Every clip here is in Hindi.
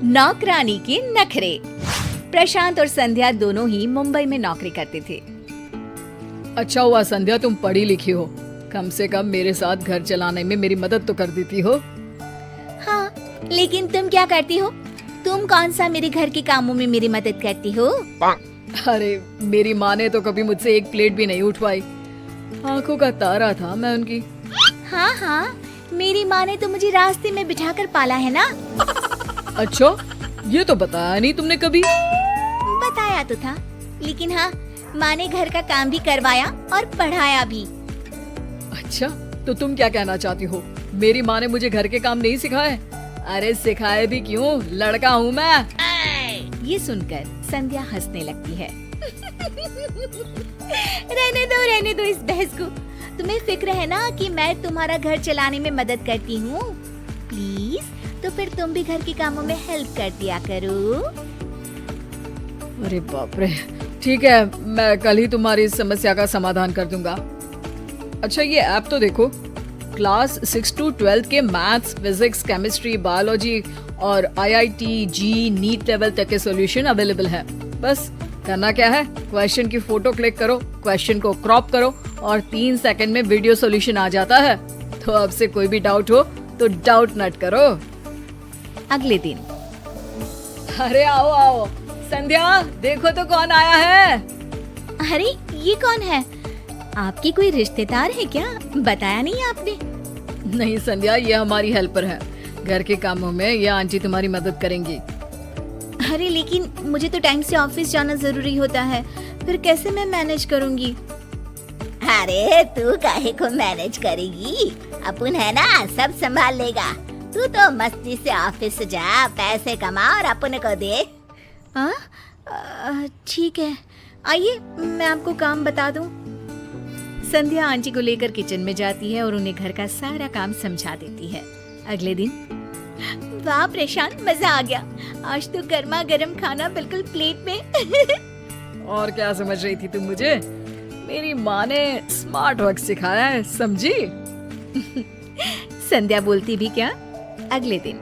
नौकरानी के नखरे। प्रशांत और संध्या दोनों ही मुंबई में नौकरी करते थे। अच्छा हुआ संध्या तुम पढ़ी लिखी हो, कम से कम मेरे साथ घर चलाने में मेरी मदद तो कर देती हो। हाँ, लेकिन तुम क्या करती हो? तुम कौन सा मेरे घर के कामों में मेरी मदद करती हो? अरे मेरी माँ ने तो कभी मुझसे एक प्लेट भी नहीं उठवाई, आंखों का तारा था मैं उनकी। हाँ हाँ, मेरी माँ ने तो मुझे रास्ते में बिठाकर पाला है ना। अच्छा, ये तो बताया नहीं तुमने कभी। बताया तो था, लेकिन हाँ, माँ ने घर का काम भी करवाया और पढ़ाया भी। अच्छा, तो तुम क्या कहना चाहती हो? मेरी माँ ने मुझे घर के काम नहीं सिखाए? अरे सिखाए भी क्यों, लड़का हूँ मैं। ये सुनकर संध्या हंसने लगती है। रहने दो इस बहस को। तुम्हें फिक्र है ना कि मैं तुम्हारा घर चलाने में मदद करती हूँ। प्लीज, तो फिर तुम भी घर के कामों में हेल्प कर दिया करो। अरे बाप रे, ठीक है, मैं कल ही तुम्हारी इस समस्या का समाधान कर दूंगा। अच्छा, ये ऐप तो देखो, क्लास 6 to 12 के मैथ्स, फिजिक्स, केमिस्ट्री, बायोलॉजी और IIT, जी, नीट लेवल तक के सॉल्यूशन अवेलेबल है। बस करना क्या है, क्वेश्चन की फोटो क्लिक करो, क्वेश्चन को क्रॉप करो और 3 सेकंड में वीडियो सॉल्यूशन आ जाता है। तो अब से कोई भी डाउट हो तो डाउट नट करो। अगले दिन। अरे आओ आओ संध्या, देखो तो कौन आया है। अरे ये कौन है? आपकी कोई रिश्तेदार है क्या? बताया नहीं आपने। नहीं संध्या, ये हमारी हेल्पर है, घर के कामों में ये आंटी तुम्हारी मदद करेंगी। अरे लेकिन मुझे तो टाइम से ऑफिस जाना जरूरी होता है, फिर कैसे मैं मैनेज करूंगी? अरे तू काहे को मैनेज करेगी, अपन है ना, सब संभाल लेगा। तू तो मस्ती से ऑफिस जा, पैसे कमा और अपन को दे। ठीक है, आइए मैं आपको काम बता दूं। संध्या आंटी को लेकर किचन में जाती है और उन्हें घर का सारा काम समझा देती है। अगले दिन। वाह प्रशांत, मजा आ गया। आज तो गर्मा गर्म खाना बिल्कुल प्लेट में। और क्या समझ रही थी तुम मुझे? मेरी माँ ने स्मार्ट वर्क सिखाया है, समझी? संध्या बोलती भी क्या। अगले दिन।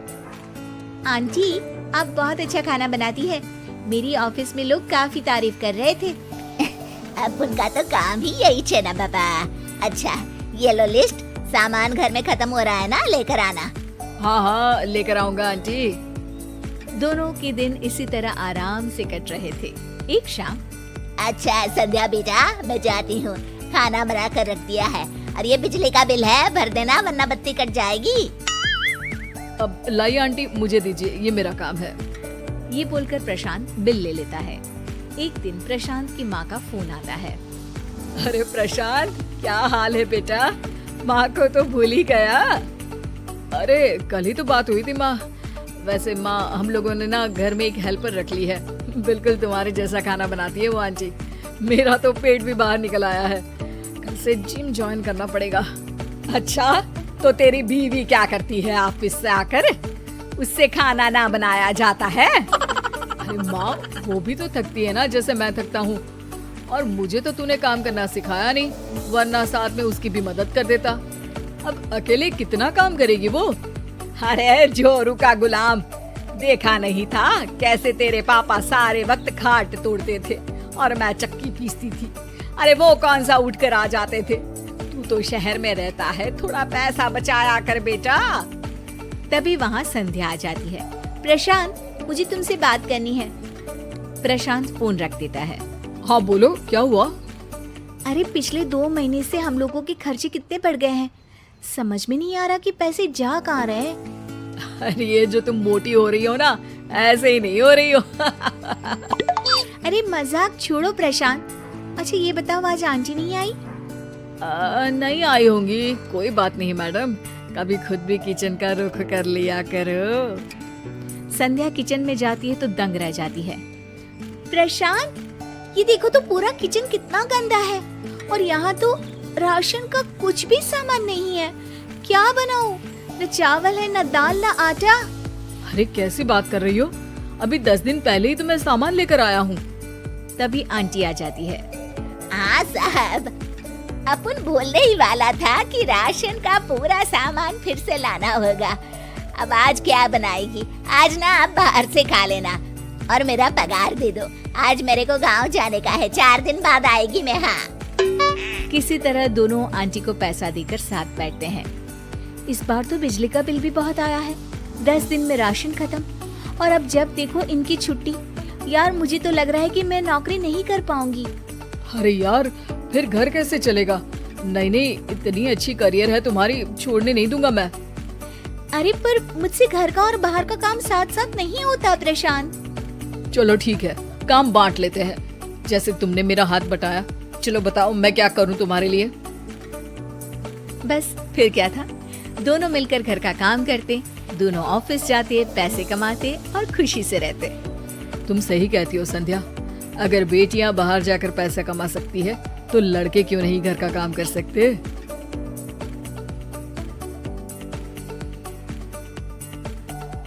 आंटी, आप बहुत अच्छा खाना बनाती है। मेरी ऑफिस में लोग काफी तारीफ कर रहे थे। अपन का तो काम ही यही है ना बाबा। अच्छा, ये लो लिस्ट, सामान घर में खत्म हो रहा है ना, लेकर आना। हाँ हाँ, लेकर आऊंगा आंटी। दोनों के दिन इसी तरह आराम से कट रहे थे। एक शाम। अच्छा संध्या बेटा, मैं जाती हूँ, खाना बना कर रख दिया है, और ये बिजली का बिल है, भर देना वरना बत्ती कट जाएगी। अब लाई आंटी, मुझे दीजिए, ये मेरा काम है। ये बोलकर प्रशांत बिल ले लेता है। एक दिन प्रशांत की माँ का फोन आता है। अरे प्रशांत, क्या हाल है बेटा? माँ को तो भूल ही गया। अरे कल ही तो बात हुई थी माँ। वैसे माँ, हम लोगों ने ना घर में एक हेल्पर रख ली है, बिल्कुल तुम्हारे जैसा खाना बनाती है वो आंटी। मेरा तो पेट भी बाहर निकल आया है, कल से जिम ज्वाइन करना पड़ेगा। अच्छा, तो तेरी बीवी क्या करती है ऑफिस से आकर? उससे खाना ना बनाया जाता है? अरे माँ, वो भी तो थकती है ना जैसे मैं थकता हूँ। और मुझे तो तूने काम करना सिखाया नहीं, वरना साथ में उसकी भी मदद कर देता। अब अकेले कितना काम करेगी वो? अरे जोरू का गुलाम, देखा नहीं था कैसे तेरे पापा सारे वक्त खाट तोड़ते थे और मैं चक्की पीसती थी। अरे वो कौन सा उठ कर आ जाते थे। तू तो शहर में रहता है, थोड़ा पैसा बचाया कर बेटा। तभी वहाँ संध्या आ जाती है। प्रशांत, मुझे तुमसे बात करनी है। प्रशांत फोन रख देता है। हाँ बोलो, क्या हुआ? अरे पिछले 2 महीने से हम लोगों के खर्चे कितने बढ़ गए हैं, समझ में नहीं आ रहा कि पैसे जा कहाँ रहे हैं। अरे ये जो तुम मोटी हो रही हो ना, ऐसे ही नहीं हो रही हो। अरे मजाक छोड़ो प्रशांत। अच्छा ये बताओ, आज आंटी नहीं आई? नहीं आई होंगी, कोई बात नहीं मैडम, कभी खुद भी किचन का रुख कर लिया करो। संध्या किचन में जाती है तो दंग रह जाती है। प्रशांत, ये देखो तो पूरा किचन कितना गंदा है, और यहाँ तो राशन का कुछ भी सामान नहीं है। क्या बनाऊं? न चावल है, न दाल, न आटा। अरे कैसी बात कर रही हो? अभी 10 दिन पहले ही तो मैं सामान लेकर आया हूँ। तभी आंटी आ जाती है। हाँ साहब, अपन बोलने ही वाला था कि राशन का पूरा सामान फिर से लाना होगा। अब आज क्या बनाएगी? आज ना आप बाहर से खा लेना और मेरा पगार दे दो। आज मेरे को गांव जाने का है, 4 दिन बाद आएगी मैं। हाँ। किसी तरह दोनों आंटी को पैसा देकर साथ बैठते हैं। इस बार तो बिजली का बिल भी बहुत आया है, 10 दिन में राशन खत्म और अब जब देखो इनकी छुट्टी। यार मुझे तो लग रहा है कि मैं नौकरी नहीं कर पाऊंगी। अरे यार, फिर घर कैसे चलेगा? नहीं, इतनी अच्छी करियर है तुम्हारी, छोड़ने नहीं दूंगा मैं। अरे पर मुझसे घर का और बाहर का काम साथ साथ नहीं होता प्रशांत। चलो ठीक है, काम बांट लेते हैं, जैसे तुमने मेरा हाथ बटाया। चलो बताओ मैं क्या करूं तुम्हारे लिए। बस फिर क्या था, दोनों मिलकर घर का काम करते, दोनों ऑफिस जाते, पैसे कमाते और खुशी से रहते। तुम सही कहती हो संध्या, अगर बेटियां बाहर जाकर पैसा कमा सकती है तो लड़के क्यों नहीं घर का काम कर सकते।